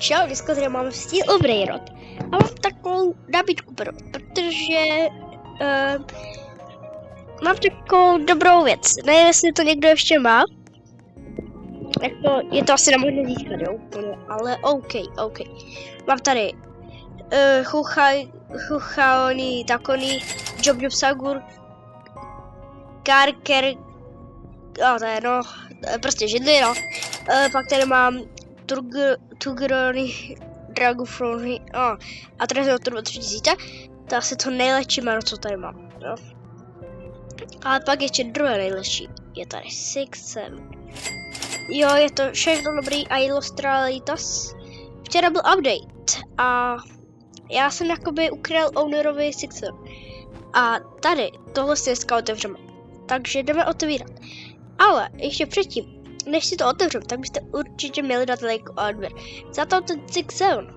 Čau, dneska tady mám Steel Brainrot. A mám takovou nabídku, protože mám takovou dobrou věc. Nevím, jestli to někdo ještě má. Jako, je to asi nemožné získat, jo? Ale OK. Mám tady Chuchaoni, Takoni, Job Sagur, Karker, to je no, prostě židli, no. Pak tady mám Tugrony, Dragofrony, a tady je to 3000, to je asi to nejlepší jméno, co tady mám, jo. Ale pak ještě druhé nejlepší, je tady 6-7. Jo, je to všechno dobrý a Illustralitas. Včera byl update a já jsem jakoby ukryl ownerovi 6-7. A tady tohle si dneska otevřeme, takže jdeme otevírat. Ale ještě předtím, než si to otevřem, tak byste určitě měli dát like a odběr. Za to ten 6-7.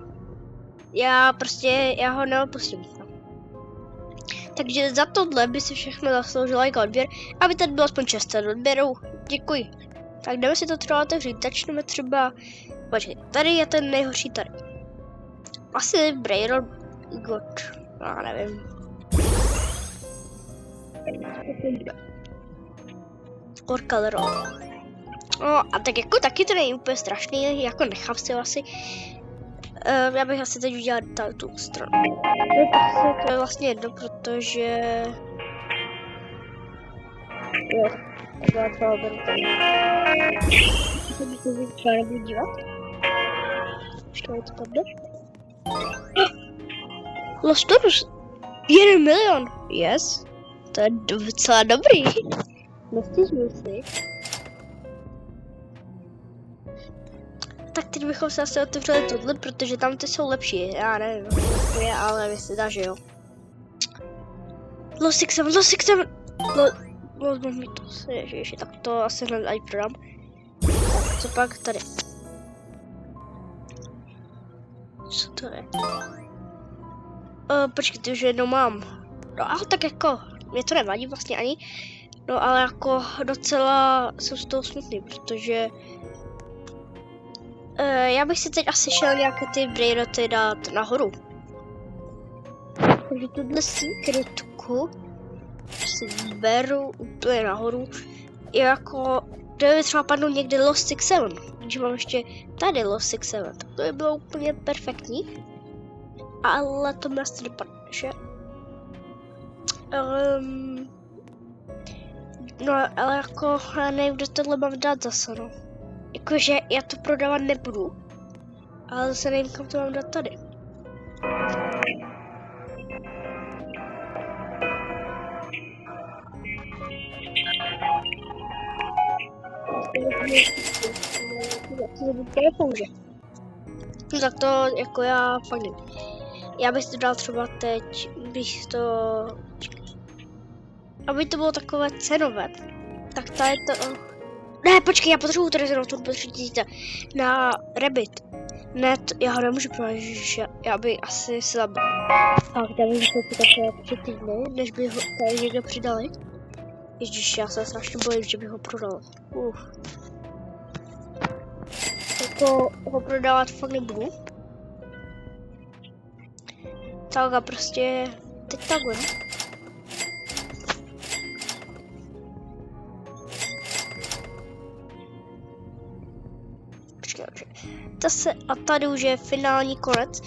Já ho neopustím. Takže za tohle by si všechno zasloužil like a odběr, aby tady bylo aspoň 600 odběrů. Děkuji. Tak jdeme si to třeba otevřít. Začneme třeba... Počkej, tady je ten nejhorší tady. Asi Brainrot God. Já nevím. Orcal Roll. A tak jako taky to není úplně strašný, jako nechám si ho asi. Já bych asi teď udělal tu stranu. To je vlastně jedno, protože... Jo, já třeba beru tady. To bych se třeba nebudu dívat. Ještě je to tady. Lostorus! 1 milion! Yes! To je docela dobrý. Nestěžuji si. Tak teď bychom se asi otevřeli tohle, protože tam ty jsou lepší. Já nevím, to je, ale vy si dá, že jo. Los 6-7. Mám to ježiši, tak to asi hned aj prodám. Tak, co pak tady? Co to je? Počkejte, už jednou mám. No ale tak jako, mě to nevadí vlastně ani. No ale jako docela jsem z toho smutný, protože já bych si teď asi šel nějaké ty Brainroty dát nahoru. Takže tuhle secretku si beru úplně nahoru. Jako, kdyby třeba padnou někde Lost 6-7, když mám ještě tady Lost 6-7, tak to by bylo úplně perfektní. Ale to mi asi dopadne, že? No, ale jako, já nevím, kde tohle mám dát zase, no. Jakože já to prodávat nebudu, ale zase nevím, kam to mám dát tady. No tak to jako já fakt nevím. Já bych to dal třeba teď, bych to... Aby to bylo takové cenové. Tak tady to... Ne, počkej, já potřebuji tady zrovna tu potřebujete na Rabbit. Ne, já ho nemůžu prodat, že já bych asi se zabil. Tak, tady bych to takové 3 týdny, než by ho tady někdo přidali. Ježiš, já se strašně bojím, že bych ho prodal. Jako ho prodávat fakt nebudu. Tak a prostě teď takhle. Zase a tady už je finální konec.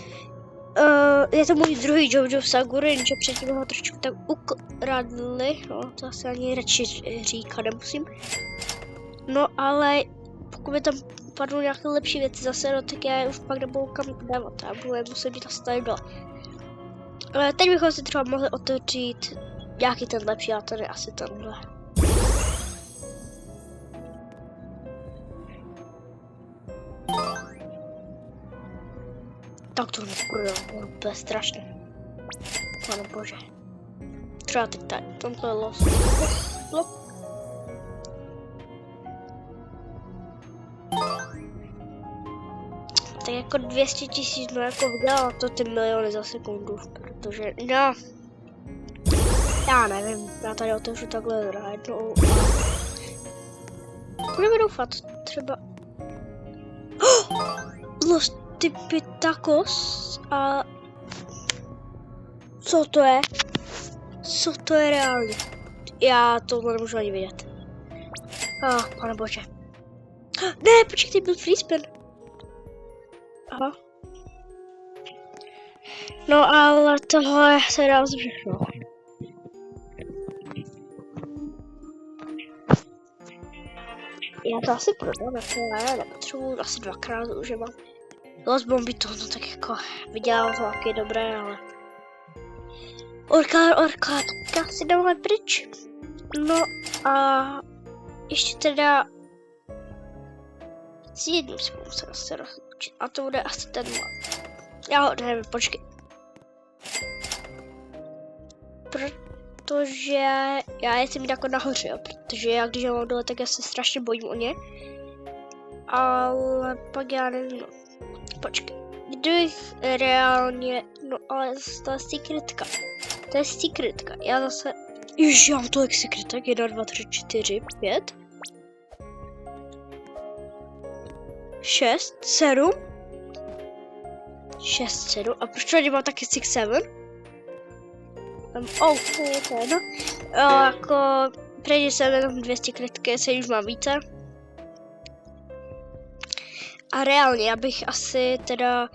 Je to můj druhý Job Sagur, jenže předtím ho trošku tak ukradli. No, to asi ani radši říkat nemusím. No ale pokud by tam padnou nějaké lepší věci zase, no tak já už pak nebudu kam dávat. Já budu muset být asi tady dole. Teď bychom si třeba mohli otevřít nějaký ten lepší, a to je asi tenhle. Tak to neprodal, to je strašné. Pane bože. Třeba teď tady, tomto je los. Tak jako 200 000, no jako vydělala to ty miliony za sekundu, protože no. Já nevím, já tady otevřu takhle najednou. Budeme doufat, třeba. Lost typy tacos a... Co to je? Co to je reálně? Já tohle nemůžu ani vidět. Pane bože. Ne, počkej, byl freespin. Aha. No ale tohle se dá všechno. Já to asi prodám, já nepotřebuji asi dvakrát už mám. Lost bomby to, no tak jako vydělám to taky dobré, ale... Orka, tak si dáme pryč. No a ještě teda... S jedním se musím se rozloučit a to bude asi ten má. Já ho nevím, počkej. Protože já je jsem jako nahoře, jo, protože já když já mám dole, tak já se strašně bojím o ně. Ale pak já nevím, no. Počkej. Kdybych reálně, no ale to je secretka. To je secretka, já zase, už já mám tolik secretek, 1, 2, 3, 4, 5. 6, 7. 6, 7. A proč tady mám taky 6, 7? To je jedno. Jako, předtím jsem jenom 200 kreditky, se už mám více. A reálně, já bych asi teda,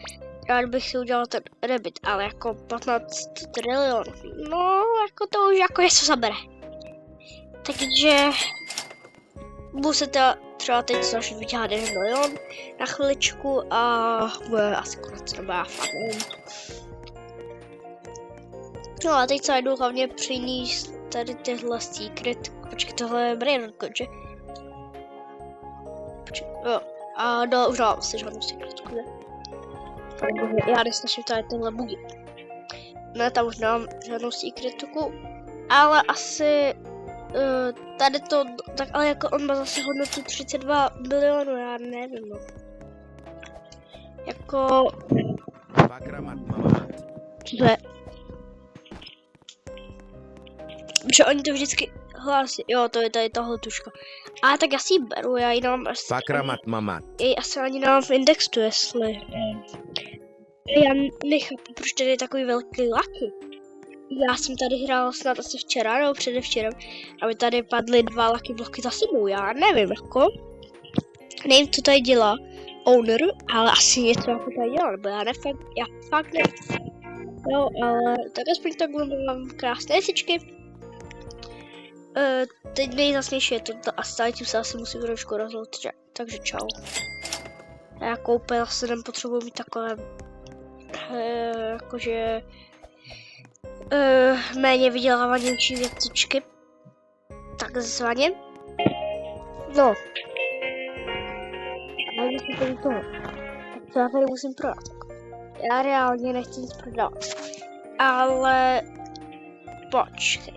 rád bych si udělal ten Rabbit, ale jako 15 trilionů. No, jako to už jako něco zabere. Takže, budu se třeba teď snažit vydělat 1 milion na chviličku a bude asi konec, nebo já fakt nevím. No a teď se jdu hlavně přinést tady tyhle secret. Počkej, tohle je Brain že? Počkej, jo. A dole už dávám si žádnou secretku, ne? Já nesnažím tady tenhle bugy. Ne, tam už nemám žádnou secretku. Ale asi... tady to, tak ale jako on má zase hodnotu 32 milionů, já nevím, no. Jako... Co to je? Že oni to vždycky hlásí, jo, to je tady tohle tuška. A tak já si ji beru, já ji nemám asi... asi ani nemám v indexu, jestli... Já nechápu, proč tady je takový velký laky. Já jsem tady hrál snad asi včera, nebo předevčerem, aby tady padly 2 lucky bloky za sebou, já nevím, jako. Nevím, co tady dělá owner, ale asi něco jako tady dělá, nebo já fakt nevím. Jo, ale tak aspoň tak mám krásné sičky. Teď nejzasnější je to a stále tím se asi musím trošku rozhodnout, takže čau. Já koupil asi nepotřebuji mít takové, jakože, méně vydělávanější věcičky, takzvaně. No. Ale si tady toho. Tak co já tady musím prodat? Já reálně nechci nic prodávat. Ale počkej.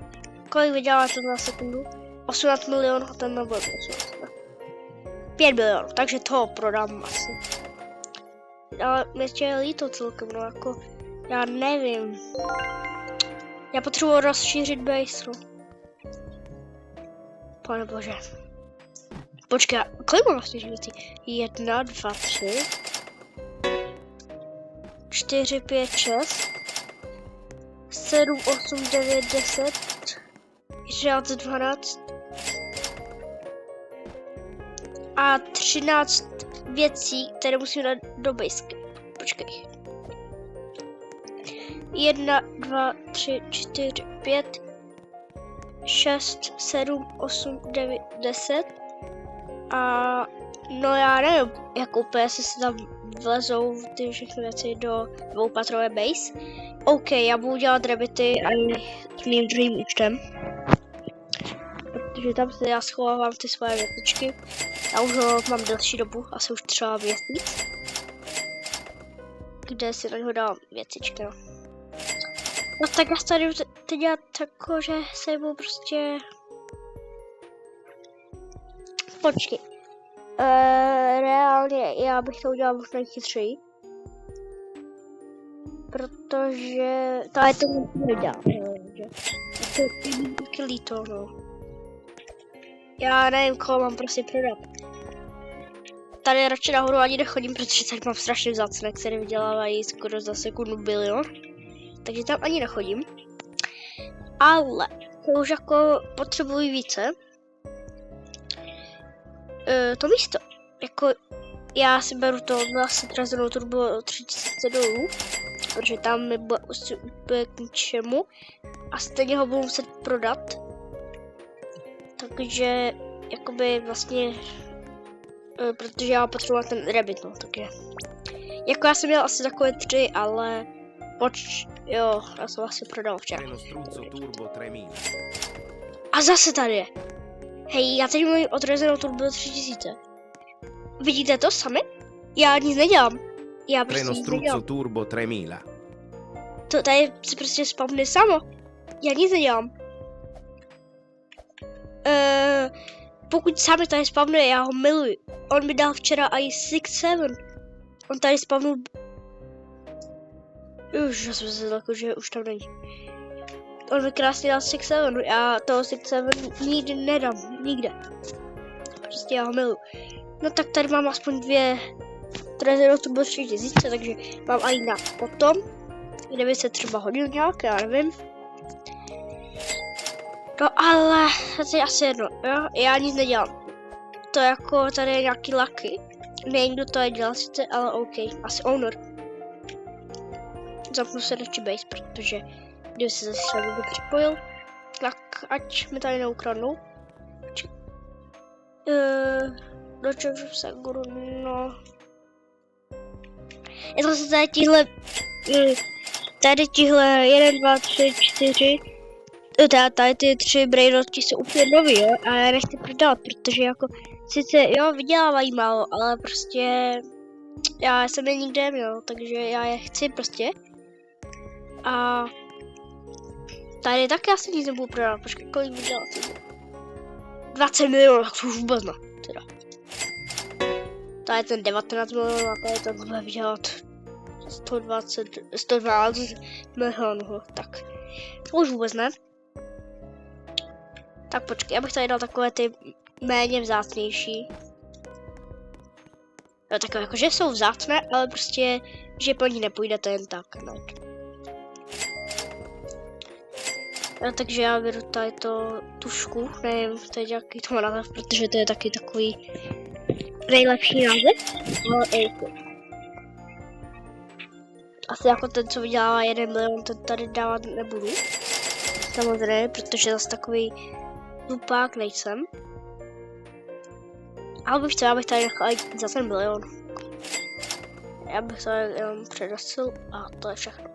Kolik vydělá to na sekundu? 18 milionů a ten nebude 5 milionů, takže toho prodám asi. Ale mě je líto celkem, no jako, já nevím. Já potřebuji rozšířit base, no. Pane bože. Počkej, kolik mám vlastně věcí? 1, 2, 3, 4, 5, 6, 7, 8, 9, 10, 11, 12 a 13 věcí, které musím dát do basecamp. Počkej. 1, 2, 3, 4, 5, 6, 7, 8, 9, 10 a no já nevím, jak úplně se tam vlezou ty všechny věci do dvoupatrové base. OK, já budu dělat rabbity ani s mým druhým účtem. Protože tam se já schovávám ty svoje věcičky. Já už ho mám delší dobu, asi už třeba měsíc. Kde si na něho dám věcičky, no. No tak já tady teď dělat tako, že se budu prostě... Počkej. Reálně já bych to udělal možná chytřeji. Protože... Tady to nedělám, že? To je taky líto, no. Já nevím, koho mám prostě prodat. tady radši nahoru ani nechodím, protože tady mám strašně vzácné, které vydělávají skoro za sekundu bilion. Takže tam ani nechodím. Ale to už jako potřebuji více. To místo. Jako já si beru to vlastně trazenou turbo 3000 dolů, protože tam mi bude úplně k ničemu a stejně ho budu muset prodat. Takže jakoby vlastně, protože já potřebuji ten rabbit, no, takže. Jako já jsem měl asi takové 3, ale jo, já jsem asi prodal včera. A zase tady je. Hej, já teď mluvím o trazenou turbo 3000. Vidíte to sami? Já nic nedělám. Já prostě nic nedělám. Turbo 3000. To tady se prostě spavne samo. Já nic nedělám. Pokud sami tady spavne, já ho miluji. On mi dal včera i 6-7. On tady spavnul... Už já jsem se jako, že už tam není. On mi krásně dal 6-7. Já toho 6-7 nikdy nedám. Nikde. Prostě já ho miluji. No tak tady mám aspoň 2 trazenou turbo 3000, takže mám i na potom, kde by se třeba hodil nějak, já nevím. No ale to je asi jedno, jo, já nic nedělám. To jako tady je nějaký lucky, nevím kdo to je dělal sice, ale OK, asi owner. Zapnu se radši base, protože kdyby se zase někdo připojil, tak ať mi tady neukradnou. Dočekám se, no. Je to tady tihle 1, 2, 3, 4, tady ty 3 brainrotky jsou úplně nový, jo, a já nechci prodávat, protože jako, sice jo, vydělávají málo, ale prostě, já jsem je nikde neměl, takže já je chci prostě. A tady taky asi nic nebudu prodávat, počkej, kolik vydělat? 20 milionů, tak to už vůbec ne, teda. Tady je ten 19 milionů a tady ten bude vydělat 112 milionů, tak to už vůbec ne. Tak počkej, já bych tady dal takové ty méně vzácnější. No takové jako, že jsou vzácné, ale prostě, že po ní nepůjdete jen tak, ne. No, takže já beru tady to tušku, nevím, to je nějaký to název, protože to je taky takový nejlepší název, ale asi jako ten, co vydělává 1 milion, ten tady dávat nebudu. Samozřejmě, protože zase takový hlupák nejsem. Ale bych třeba tady nechal za ten milion. Já bych to jenom předosil a to je všechno.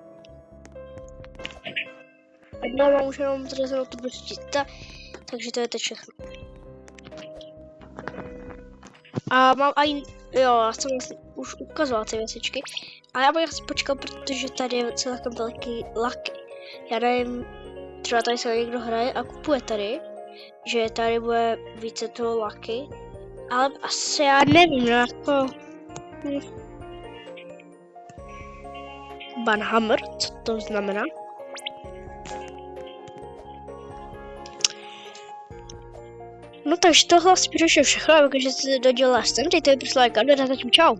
No, mám už jenom trazenou turbo 3000, takže to je teď všechno. A mám i, jo, já jsem vlastně už ukazoval ty věcičky, ale já bych asi počkal, protože tady je celkem velký lucky. Já nevím, třeba tady se někdo hraje a kupuje tady, že tady bude více toho lucky, ale asi já nevím, no jako... Banhammer, co to znamená? No takže tohle asi přišlo všechno, takže jste dodělali, dejte mi prostě like a zatím čau.